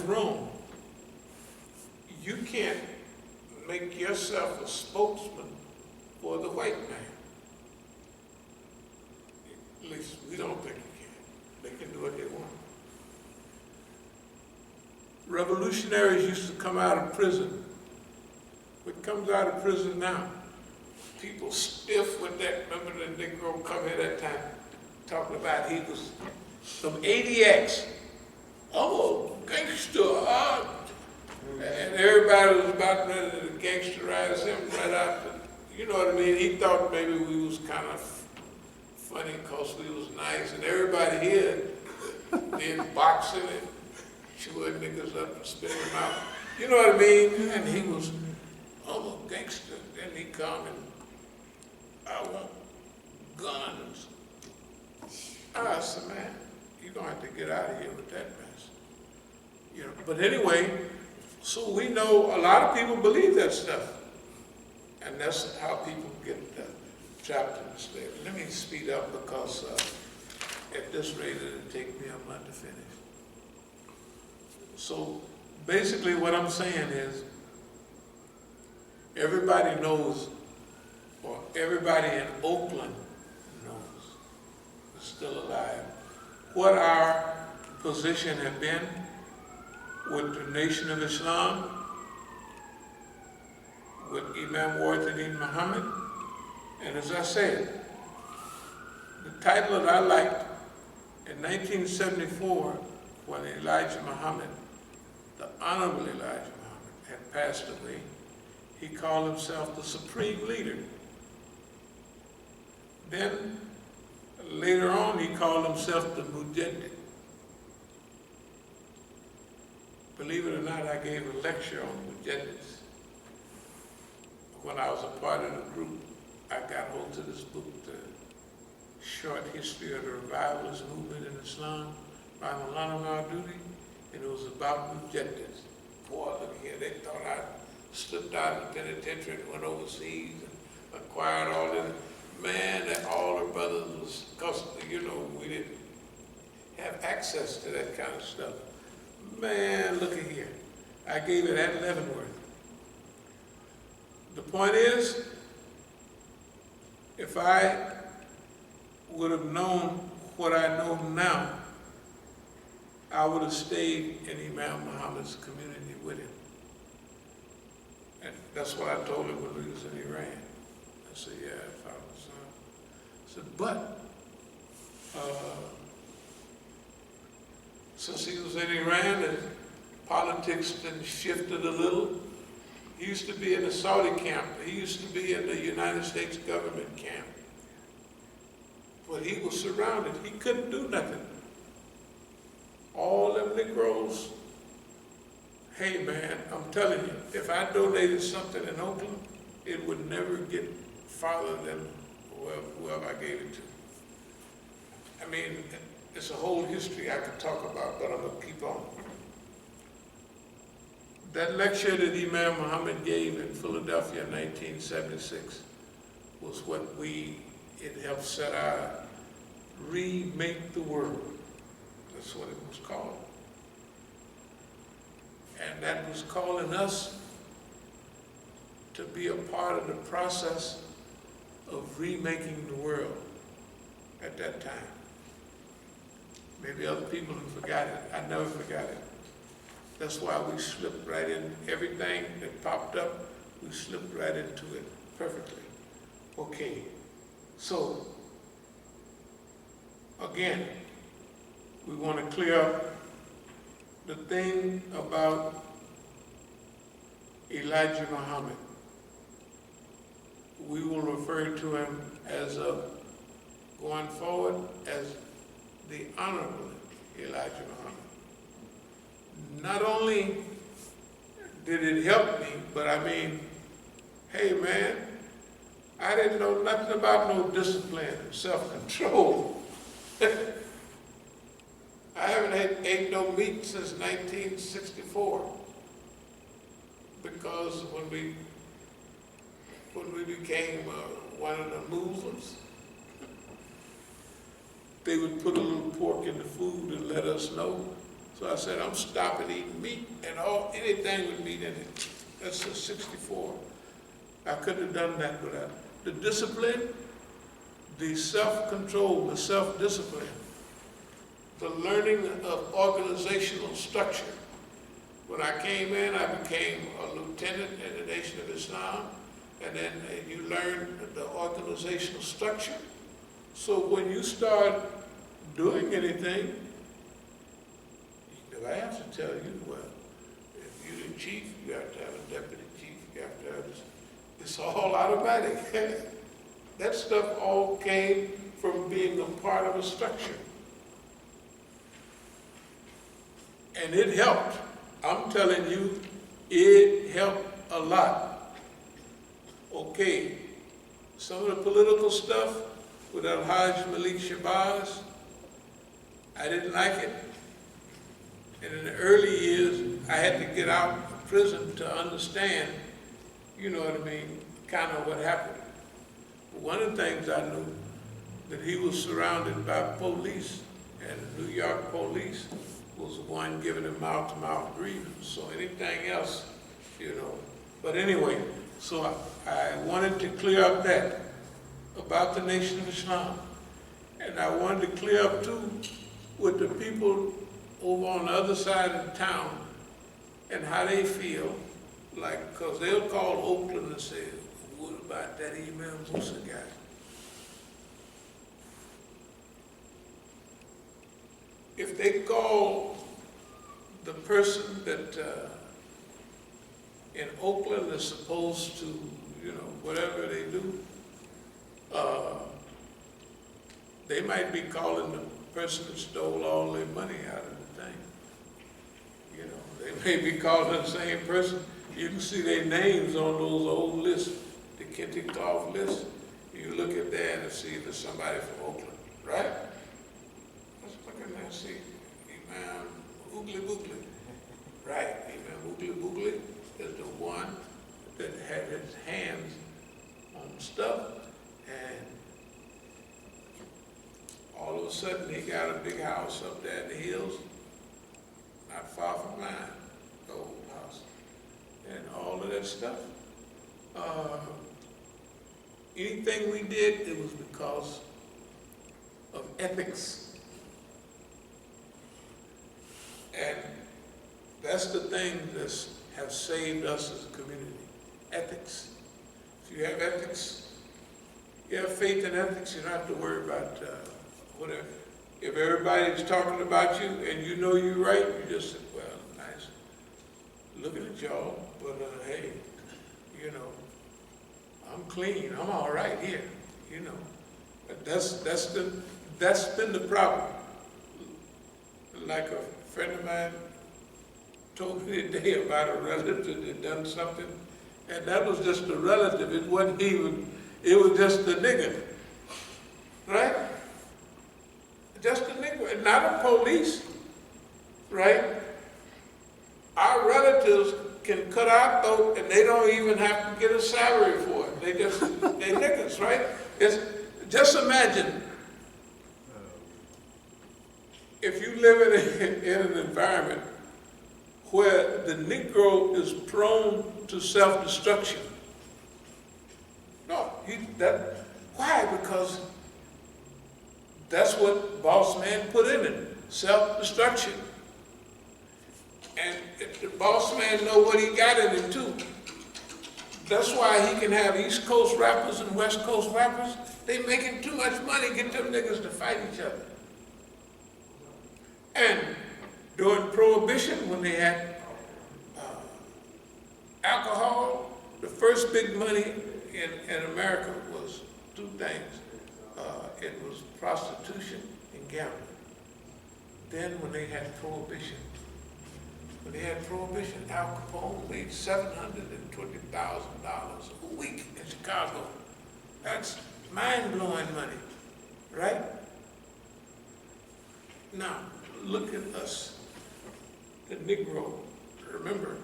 room, you can't make yourself a spokesman for the white man. At least we don't think you can. They can do what they want. Revolutionaries used to come out of prison. What comes out of prison now? People stiff with that. Remember the Negro come here that time talking about he was some ADX. Oh, gangster. And everybody was about ready to gangsterize him right after. You know what I mean? He thought maybe we was kind of funny because we was nice. And everybody here did boxing and chewing niggas up and spit them out. You know what I mean? And he was, oh, gangster. Then he come and I want guns. I said, man, you're going to have to get out of here with that mess. You know, but anyway, so we know a lot of people believe that stuff. And that's how people get trapped in slavery. Let me speed up because at this rate it'll take me a month to finish. So basically what I'm saying is everybody knows, or everybody in Oakland knows, is still alive, what our position had been with the Nation of Islam, with Imam Muhammad. And as I said, the title that I liked in 1974, when Elijah Muhammad, the Honorable Elijah Muhammad, had passed away, he called himself the Supreme Leader. Then, later on, he called himself the Mujaddid. Believe it or not, I gave a lecture on Mujaddids. When I was a part of the group, I got hold of this book, The Short History of the Revivalist Movement in Islam, by Maulana Maududi, and it was about Mujaddids. Boy, look here, they thought I slipped out of the penitentiary and went overseas and acquired all this. Man, that all the brothers was, because, you know, we didn't have access to that kind of stuff. Man, look at here. I gave it at Leavenworth. The point is, if I would have known what I know now, I would have stayed in Imam Muhammad's community with him. And that's what I told him when we was in Iran. I said, yeah, if I was, I said, but, since he was in Iran and politics then shifted a little, he used to be in the Saudi camp. He used to be in the United States government camp. But he was surrounded. He couldn't do nothing. All them Negroes, hey man, I'm telling you, if I donated something in Oakland, it would never get farther than whoever I gave it to. I mean, it's a whole history I could talk about, but I'm gonna keep on. That lecture that Imam Muhammad gave in Philadelphia in 1976 was what it helped set our Remake the World. That's what it was called. And that was calling us to be a part of the process of remaking the world at that time. Maybe other people have forgotten it. I never forgot it. That's why we slipped right in. Everything that popped up, we slipped right into it perfectly. Okay, so again, we want to clear up the thing about Elijah Muhammad. We will refer to him as going forward as the Honorable Elijah Muhammad. Not only did it help me, but I mean, hey man, I didn't know nothing about no discipline and self-control. I haven't ate no meat since 1964 because when we became one of the Muslims, they would put a little pork in the food and let us know So I said, I'm stopping eating meat and anything with meat in it. That's a 64. I couldn't have done that without the discipline, the self-control, the self-discipline, the learning of organizational structure. When I came in, I became a lieutenant in the Nation of Islam, and then you learn the organizational structure. So when you start doing anything, if I have to tell you, well, if you're the chief, you have to have a deputy chief, you have to have this. It's all automatic. That stuff all came from being a part of a structure. And it helped. I'm telling you, it helped a lot. Okay, some of the political stuff with Al-Hajj Malik Shabazz, I didn't like it. And in the early years, I had to get out of prison to understand, you know what I mean, kind of what happened. But one of the things I knew, that he was surrounded by police, and the New York police was the one giving him mouth-to-mouth grievance. So anything else, you know. But anyway, so I wanted to clear up that about the Nation of Islam. And I wanted to clear up too with the people over on the other side of the town and how they feel, like, because they'll call Oakland and say, what about that Imam Musa guy? If they call the person that in Oakland is supposed to, you know, whatever they do, they might be calling the person that stole all their money out of the thing. You know, they may be calling the same person. You can see their names on those old lists, the Kentikov list. You look at that and see if there's somebody from Oakland, right? Let's look at that and see. Imam Oogly Boogly. Right, Imam Oogly Boogly is the one that had his hands on stuff, and all of a sudden he got a big house up there in the hills, not far from mine, the old house, and all of that stuff. Anything we did, it was because of ethics. And that's the thing that have saved us as a community. Ethics. If you have ethics, you have faith in ethics, you don't have to worry about whatever. If everybody's talking about you and you know you're right, you just say, well, nice looking at y'all, but hey, you know, I'm clean, I'm all right here, you know. But that's been the problem. Like a friend of mine told me today about a relative that had done something, and that was just a relative. It wasn't even, it was just a nigger, right? Just a nigger, not a police, right? Our relatives can cut our throat and they don't even have to get a salary for it. They niggas, right? Just imagine if you live in an environment where the Negro is prone to self-destruction. No, why? Because that's what boss man put in it, self-destruction. And if the boss man know what he got in it too. That's why he can have East Coast rappers and West Coast rappers. They making too much money, get them niggas to fight each other. And during Prohibition, when they had alcohol, the first big money in America was two things. It was prostitution and gambling. Then when they had Prohibition, Al Capone made $720,000 a week in Chicago. That's mind-blowing money, right? Now, look at us, the Negro. Remember,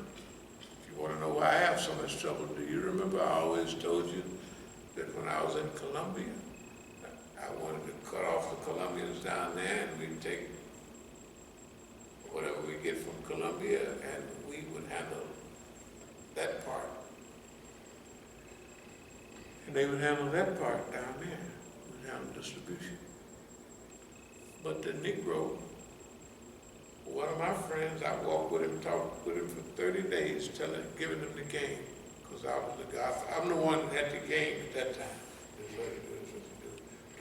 if you want to know why I have so much trouble, do you remember I always told you that when I was in Colombia, I wanted to cut off the Colombians down there and we'd take whatever we get from Colombia, and we would handle that part. And they would handle that part down there. We'd handle distribution. But the Negro, one of my friends, I walked with him, talked with him for 30 days, giving him the game. Because I was the guy, I'm the one that had the game at that time. This is what you do, this is what you do.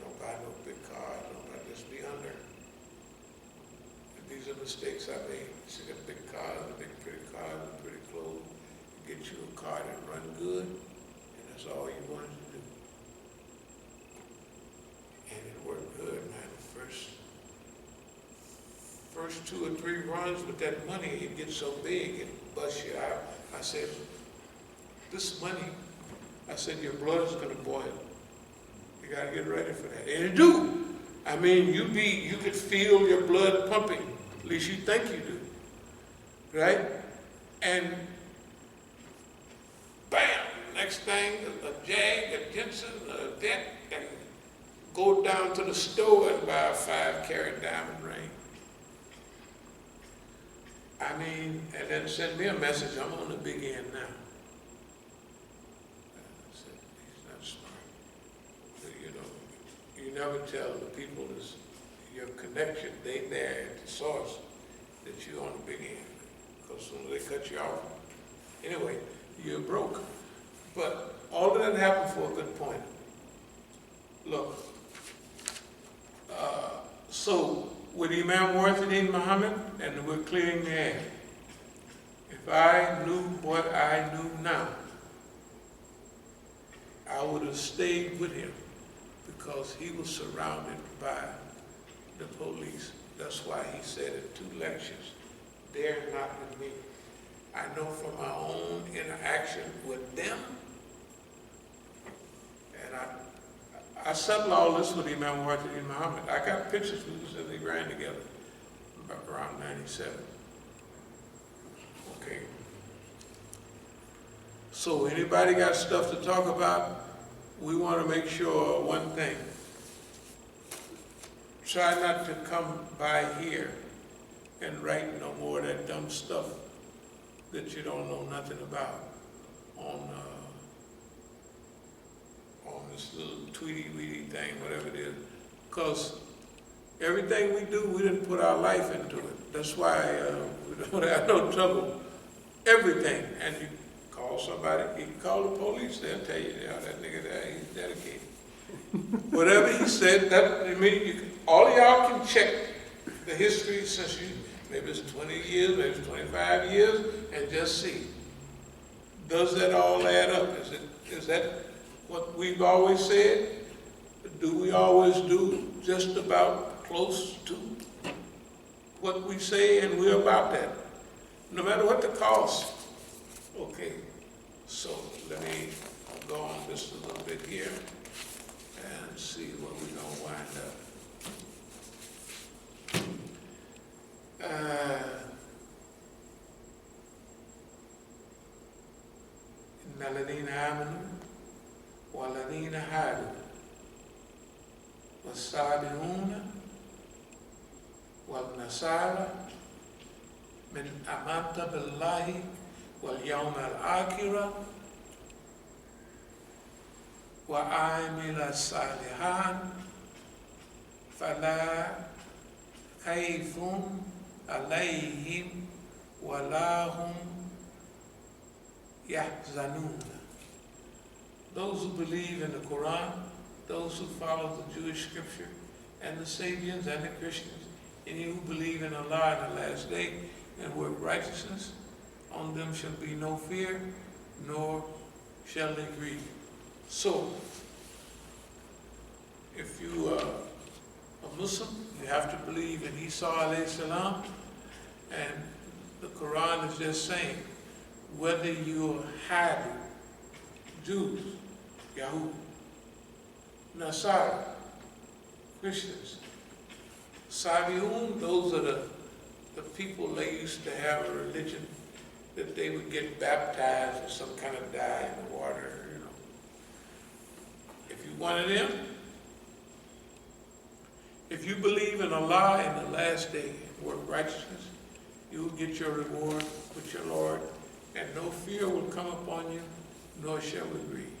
Don't buy no big cars, don't buy, just be under. And these are mistakes I made. You got big cars, big pretty cars, and pretty clothes. Get you a car that run good, and that's all you wanted to do. And it worked good, man. The first 2 or 3 runs with that money, it gets so big, it busts you out. I said, this money, I said, your blood is gonna boil. You gotta get ready for that. And it do. I mean, you could feel your blood pumping. At least you think you do. Right? And bam, next thing, a Jag, a Jensen, a debt, and go down to the store and buy a 5-carat diamond ring. I mean, and then send me a message, I'm on the big end now. I said, he's not smart. So, you never tell the people this, your connection, they there at the source, that you're on the big end. Because as soon as they cut you off, anyway, you're broke. But all of that happened for a good point. Look, so with Imam Muhammad, and we're clearing the air. If I knew what I knew now, I would have stayed with him because he was surrounded by the police. That's why he said in 2 lectures, they're not with me. I know from my own interaction with them, and I settled all this with Imam Muhammad. I got pictures, we was in the grand together around 97. Okay. So anybody got stuff to talk about? We want to make sure one thing. Try not to come by here and write no more of that dumb stuff that you don't know nothing about on this little tweety-weety thing, whatever it is. Because everything we do, we didn't put our life into it. That's why we don't have no trouble. Everything. And you call somebody, you can call the police, they'll tell you, yeah, that nigga there, he's dedicated. Whatever he said, that, I mean, all of y'all can check the history since maybe it's 20 years, maybe it's 25 years, and just see. Does that all add up? Is that what we've always said? Do we always do just about close to what we say, and we're about that? No matter what the cost. Okay, so let me go on just a little bit here and see where we're going to wind up. إن الذين آمنوا والذين هادوا والصابئون والنصارى من آمنت بالله واليوم الآخر وعمل صالحا فلا خوف عليهم ولا هم يحزنون. Those who believe in the Quran, those who follow the Jewish scripture, and the Sabians and the Christians, and you who believe in Allah in the last day and work righteousness, on them shall be no fear, nor shall they grieve. So, if you are a Muslim, you have to believe in Isa alayhi salam, and the Quran is just saying, whether you're Hadu, Jews, Yahud, Nasara, Christians, Sabiqun, those are the people they used to have a religion that they would get baptized or some kind of dye in the water, you know. If you one of them, if you believe in Allah in the last day and work righteousness, You will get your reward with your Lord, and no fear will come upon you, nor shall we grieve.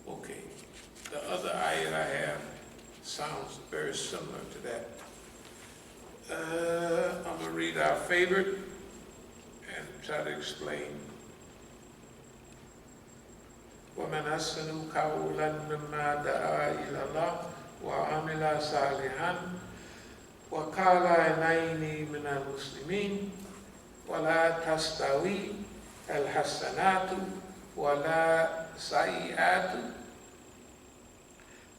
Okay. The other ayat I have sounds very similar to that. I'm going to read our favorite and try to explain. وَمَنْ أَحْسَنُ قَوْلًا مِمَّنْ دَعَا إِلَى اللَّهِ وَعَمِلَ صَالِحًا وَقَالَ إِنَّنِي مِنَ الْمُسْلِمِينَ وَلَا تَسْتَوِي الْحَسَنَاتُ وَلَا سَيِّئَاتُ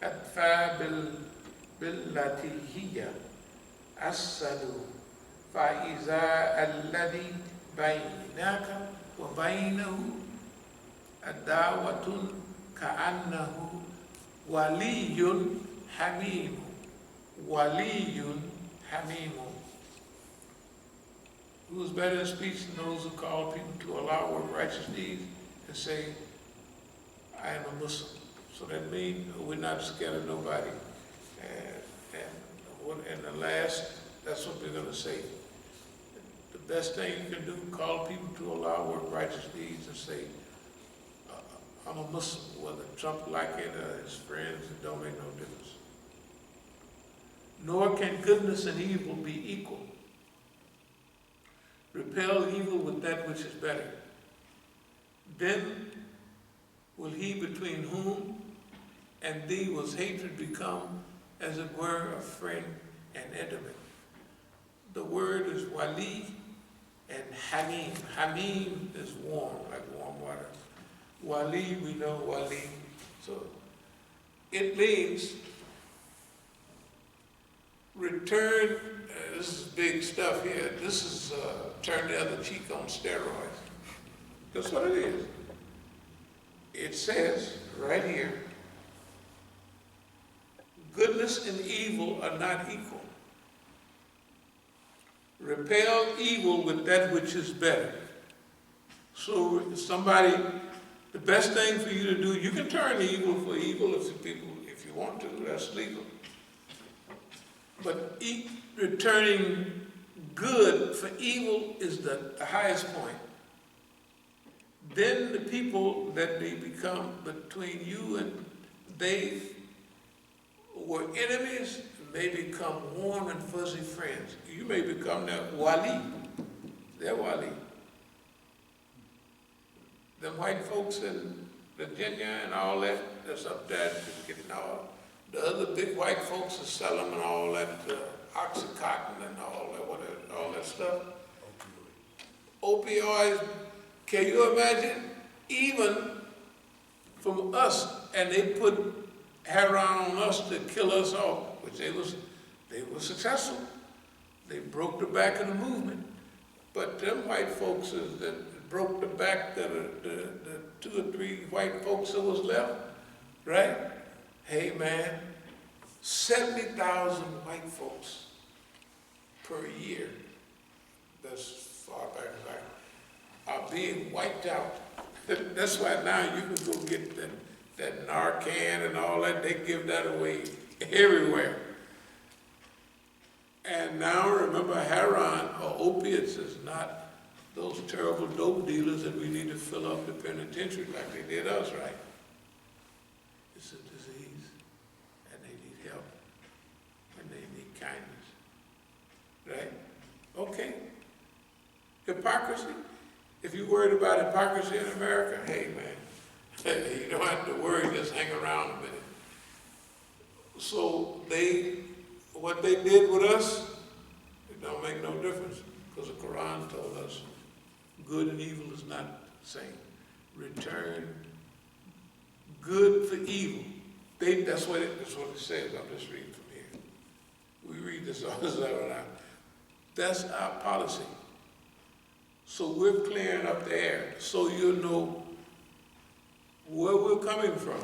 أَدْفَعْ بِالَّتِي هِيَ أَحْسَنُ فَإِذَا الَّذِي بَيْنَكَ وَبَيْنَهُ عَدَاوَةٌ كَأَنَّهُ وَلِيٌّ حَمِيمٌ وَلِيٌّ حَمِيمٌ. Who is better in speech than those who call people to Allah, work righteous deeds, and say, I am a Muslim. So that means we're not scared of nobody. And the last, that's what we're going to say. The best thing you can do, call people to Allah, work righteous deeds, and say, I'm a Muslim. Whether Trump like it or his friends, it don't make no difference. Nor can goodness and evil be equal. Repel evil with that which is better. Then will he between whom and thee was hatred become as it were a friend and intimate. The word is wali and hamim. Hamim is warm, like warm water. Wali, we know wali. So it means return, this is big stuff here. This is turn the other cheek on steroids. That's what it is. It says right here, goodness and evil are not equal. Repel evil with that which is better. So somebody, the best thing for you to do, you can turn evil for evil if you want to, that's legal. But returning good for evil is the highest point. Then the people that they become between you and they were enemies may become warm and fuzzy friends. You may become their wali, their wali. The white folks in Virginia and all that, that's up there getting all. The other big white folks are selling and all that Oxycontin and all that stuff. Opioids. Can you imagine? Even from us, and they put heroin on us to kill us all, which they were successful. They broke the back of the movement. But them white folks that broke the back of the 2 or 3 white folks that was left, right? Hey man, 70,000 white folks per year, that's far back as are being wiped out. That's why now you can go get that Narcan and all that, they give that away everywhere. And now remember, heroin or opiates is not those terrible dope dealers that we need to fill up the penitentiary like they did us, right? It's a disease, and they need help, and they need kindness, right? Okay. Hypocrisy. If you're worried about hypocrisy in America, hey man, you don't have to worry, just hang around a minute. So what they did with us, it don't make no difference, because the Quran told us good and evil is not the same. Return good for evil. That's what it says. I'm just reading from here. We read this all the time. That's our policy. So we're clearing up the air so you'll know where we're coming from.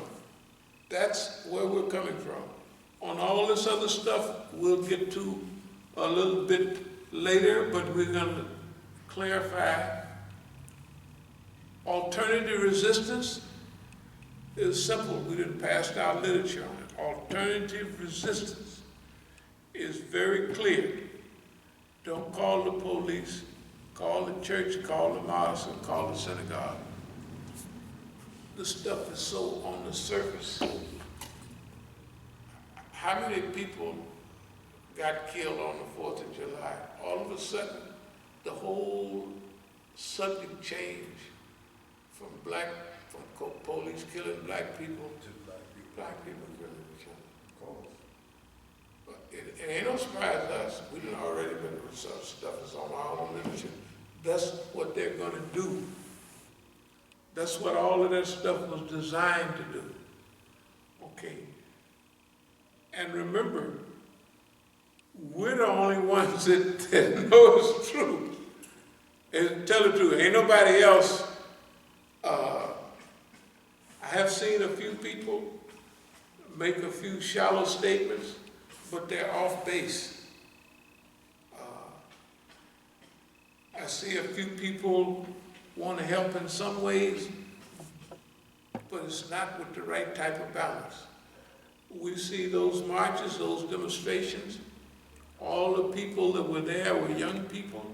That's where we're coming from. On all this other stuff, we'll get to a little bit later, but we're going to clarify. Alternative resistance is simple. We didn't pass our literature on it. Alternative resistance is very clear. Don't call the police. call the church, call the mosque, or call the synagogue. The stuff is so on the surface. How many people got killed on the 4th of July? All of a sudden, the whole subject changed from police killing black people to black people killing each other. But it ain't no surprise to us. We done already been with some stuff that's on our own literature. That's what they're gonna do. That's what all of that stuff was designed to do. Okay. And remember, we're the only ones that know it's true. And tell the truth, ain't nobody else. I have seen a few people make a few shallow statements, but they're off base. I see a few people want to help in some ways, but it's not with the right type of balance. We see those marches, those demonstrations, all the people that were there were young people,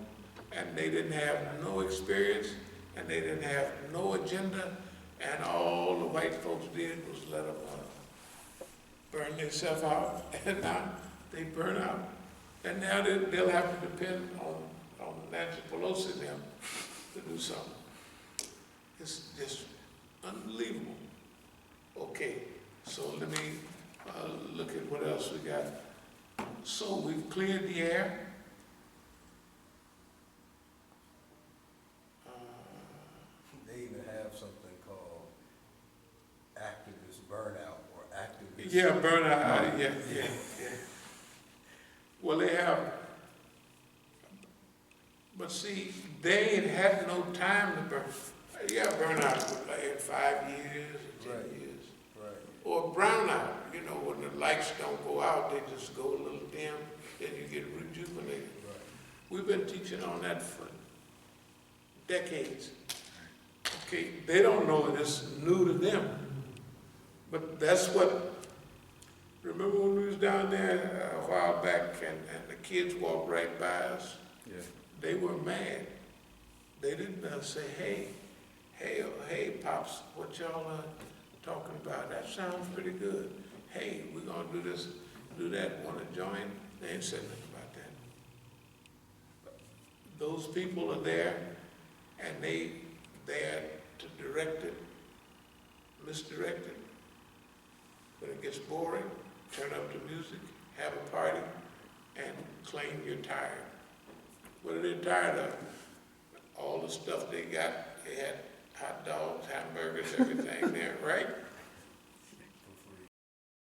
and they didn't have no experience, and they didn't have no agenda, and all the white folks did was let them burn themselves out, and now they burn out. And now they'll have to depend on Nancy Pelosi and them to do something. It's just unbelievable. Okay, so let me look at what else we got. So we've cleared the air. They even have something called activist burnout or activist. Yeah, burnout. Yeah. Well, they have, but see, they ain't had no time to burn. You got burnout like in 5 years or 10 years. Right. Or brownout, you know, when the lights don't go out, they just go a little dim, then you get rejuvenated. Right. We've been teaching on that for decades. Okay, they don't know it, it's new to them. But that's what, remember when we was down there a while back and the kids walked right by us? Yeah. They were mad. They didn't say, hey, Pops, what y'all talking about? That sounds pretty good. Hey, we're gonna do this, do that, wanna join? They ain't said nothing about that. Those people are there, and they there to direct it, misdirect it. When it gets boring, turn up the music, have a party, and claim you're tired. What are they tired of? All the stuff they got, they had hot dogs, hamburgers, everything there, right?